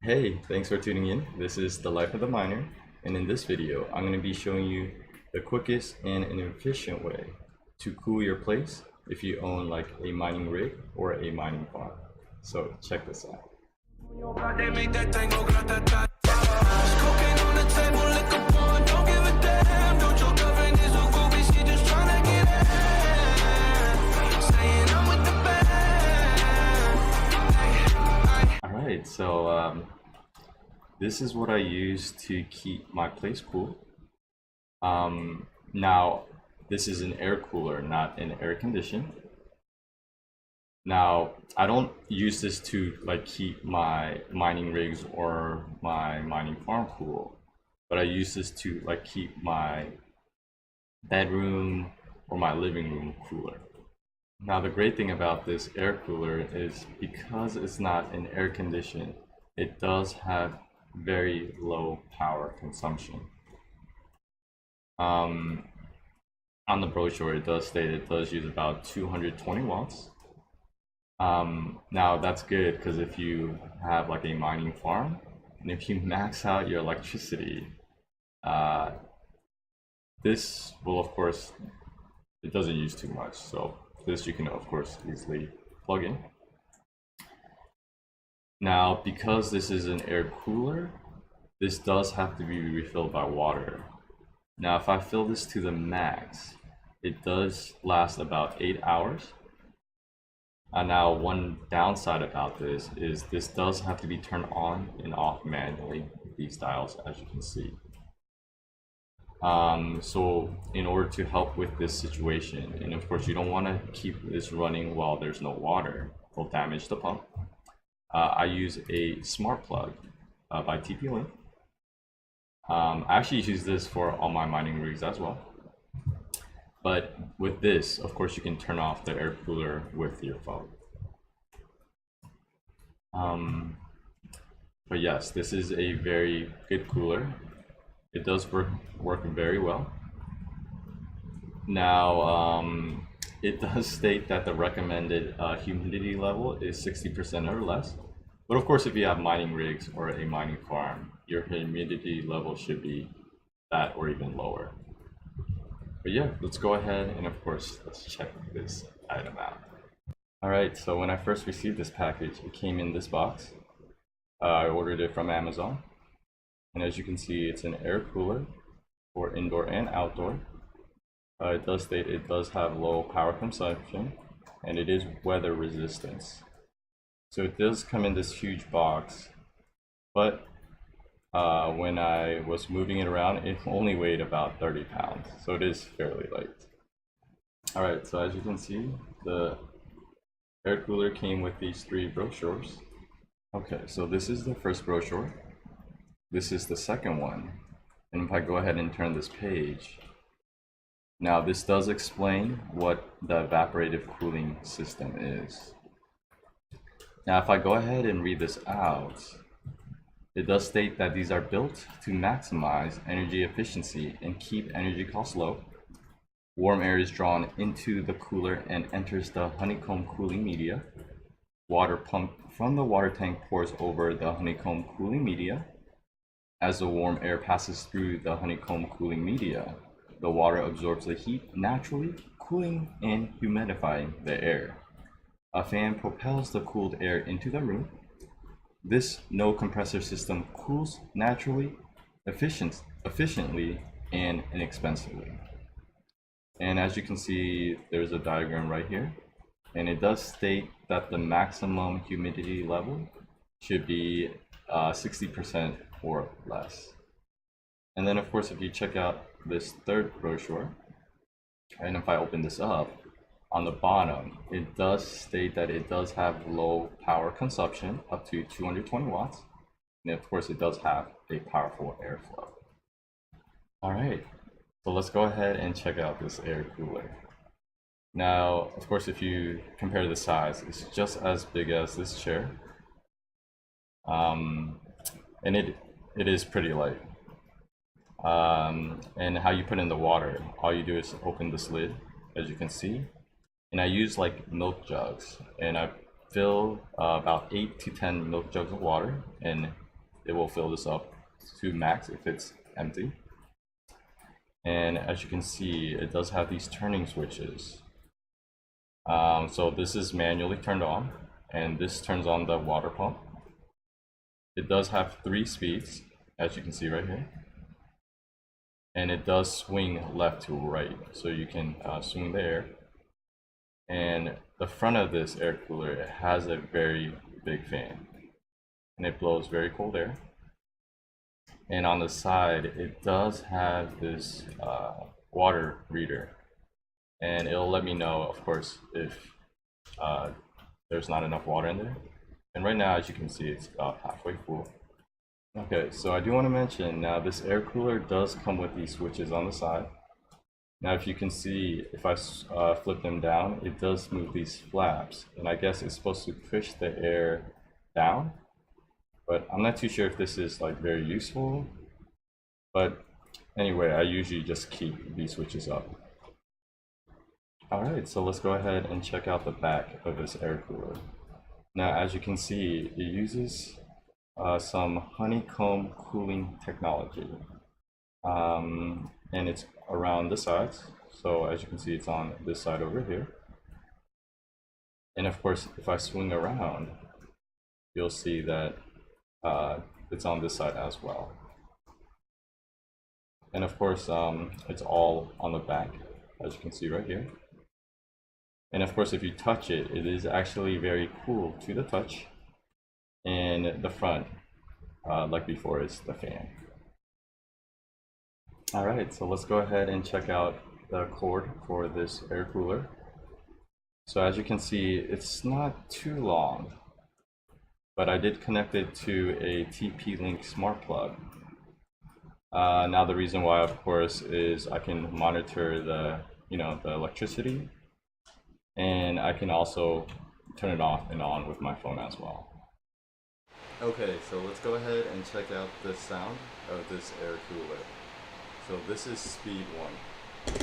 Hey, thanks for tuning in. This is The Life of the Miner, and in this video, I'm going to be showing you the quickest and an efficient way to cool your place if you own like a mining rig or a mining farm. So check this out. Alright, so this is what I use to keep my place cool. Now, this is an air cooler, not an air condition. Now, I don't use this to like keep my mining rigs or my mining farm cool, but I use this to like keep my bedroom or my living room cooler. Now, the great thing about this air cooler is because it's not an air condition, it does have very low power consumption. On the brochure, it does state it does use about 220 watts. Now that's good because if you have like a mining farm and if you max out your electricity, this will, of course, it doesn't use too much. So this you can, of course, easily plug in. Now, because this is an air cooler, this does have to be refilled by water. Now, if I fill this to the max, it does last about 8 hours. Now, one downside about this is this does have to be turned on and off manually with these dials, as you can see. So in order to help with this situation, and of course you don't want to keep this running while there's no water, it'll damage the pump. I use a smart plug by TP-Link. I actually use this for all my mining rigs as well. But with this, of course, you can turn off the air cooler with your phone. But yes, this is a very good cooler. It does work very well. Now, it does state that the recommended humidity level is 60% or less. But of course, if you have mining rigs or a mining farm, your humidity level should be that or even lower. But yeah, let's go ahead and of course, let's check this item out. All right, so when I first received this package, it came in this box. I ordered it from Amazon. And as you can see, it's an air cooler for indoor and outdoor. It does state it does have low power consumption and it is weather resistant. So it does come in this huge box, but when I was moving it around, it only weighed about 30 pounds. So it is fairly light. All right, so as you can see, the air cooler came with these 3 brochures. Okay, so this is the first brochure. This is the second one. And if I go ahead and turn this page, now this does explain what the evaporative cooling system is. Now, if I go ahead and read this out, it does state that these are built to maximize energy efficiency and keep energy costs low. Warm air is drawn into the cooler and enters the honeycomb cooling media. Water pumped from the water tank pours over the honeycomb cooling media. As the warm air passes through the honeycomb cooling media, the water absorbs the heat naturally, cooling and humidifying the air. A fan propels the cooled air into the room. This no compressor system cools naturally, efficiently, and inexpensively. And as you can see, there's a diagram right here. And it does state that the maximum humidity level should be 60% or less. And then of course, if you check out this third brochure, and if I open this up, on the bottom, it does state that it does have low power consumption, up to 220 watts. And of course, it does have a powerful airflow. All right, so let's go ahead and check out this air cooler. Now, of course, if you compare the size, it's just as big as this chair. And it is pretty light. And how you put in the water, all you do is open this lid, as you can see. And I use like milk jugs, and I fill about 8 to 10 milk jugs of water and it will fill this up to max if it's empty. And as you can see, it does have these turning switches. So this is manually turned on, and this turns on the water pump. It does have 3 speeds, as you can see right here. And it does swing left to right, so you can swing the air. And the front of this air cooler, it has a very big fan, and it blows very cold air. And on the side, it does have this water reader, and it'll let me know, of course, if there's not enough water in there. And right now, as you can see, it's about halfway full. Okay, so I do want to mention now this air cooler does come with these switches on the side. Now, if you can see, if I flip them down, it does move these flaps, and I guess it's supposed to push the air down. But I'm not too sure if this is like very useful. But anyway, I usually just keep these switches up. All right, so let's go ahead and check out the back of this air cooler. Now, as you can see, it uses some honeycomb cooling technology. And it's around the sides. So as you can see, it's on this side over here. And of course, if I swing around, you'll see that it's on this side as well. And of course, it's all on the back, as you can see right here. And of course, if you touch it, it is actually very cool to the touch. And the front, like before, is the fan. All right, so let's go ahead and check out the cord for this air cooler. So as you can see, it's not too long, but I did connect it to a TP-Link smart plug. Now the reason why, of course, is I can monitor the electricity, and I can also turn it off and on with my phone as well. Okay, so let's go ahead and check out the sound of this air cooler. So this is speed 1.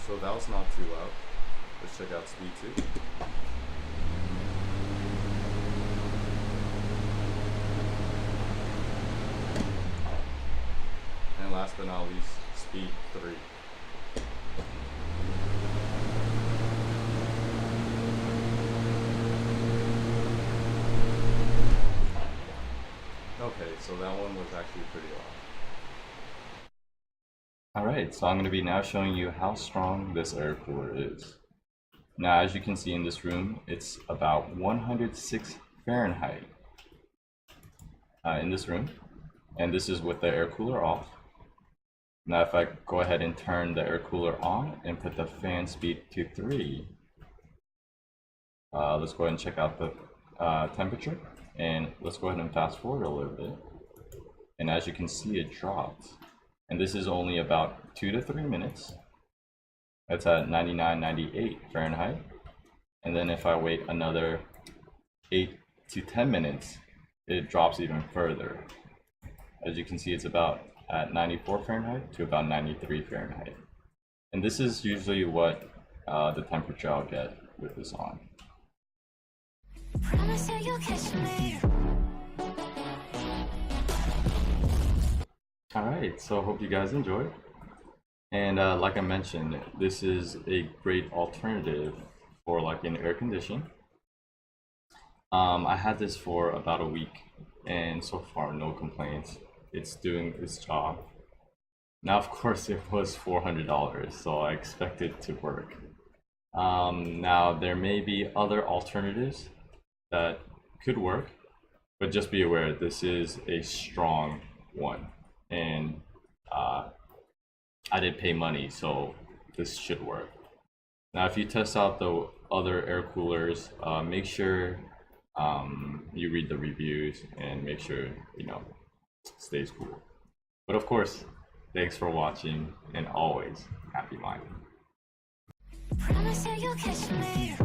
So that was not too loud. Let's check out speed 2. And last but not least, speed 3. Okay, so that one was actually pretty loud. Alright, so I'm going to be now showing you how strong this air cooler is. Now, as you can see in this room, it's about 106 Fahrenheit in this room. And this is with the air cooler off. Now, if I go ahead and turn the air cooler on and put the fan speed to 3, let's go ahead and check out the temperature. And let's go ahead and fast forward a little bit. And as you can see, it dropped. And this is only about 2 to 3 minutes. That's at 99, 98 Fahrenheit. And then if I wait another 8 to 10 minutes, it drops even further. As you can see, it's about at 94 Fahrenheit to about 93 Fahrenheit. And this is usually what the temperature I'll get with this on. Promise that you'll catch me. Alright, so I hope you guys enjoyed. And like I mentioned, this is a great alternative for like an air condition. I had this for about a week, and so far no complaints. It's doing its job. Now, of course, it was $400, so I expect it to work. Now, there may be other alternatives that could work, but just be aware this is a strong one, and I did pay money, so this should work. Now, if you test out the other air coolers, make sure you read the reviews and make sure it stays cool. But of course, thanks for watching, and always happy mining. Promise that you'll catch me.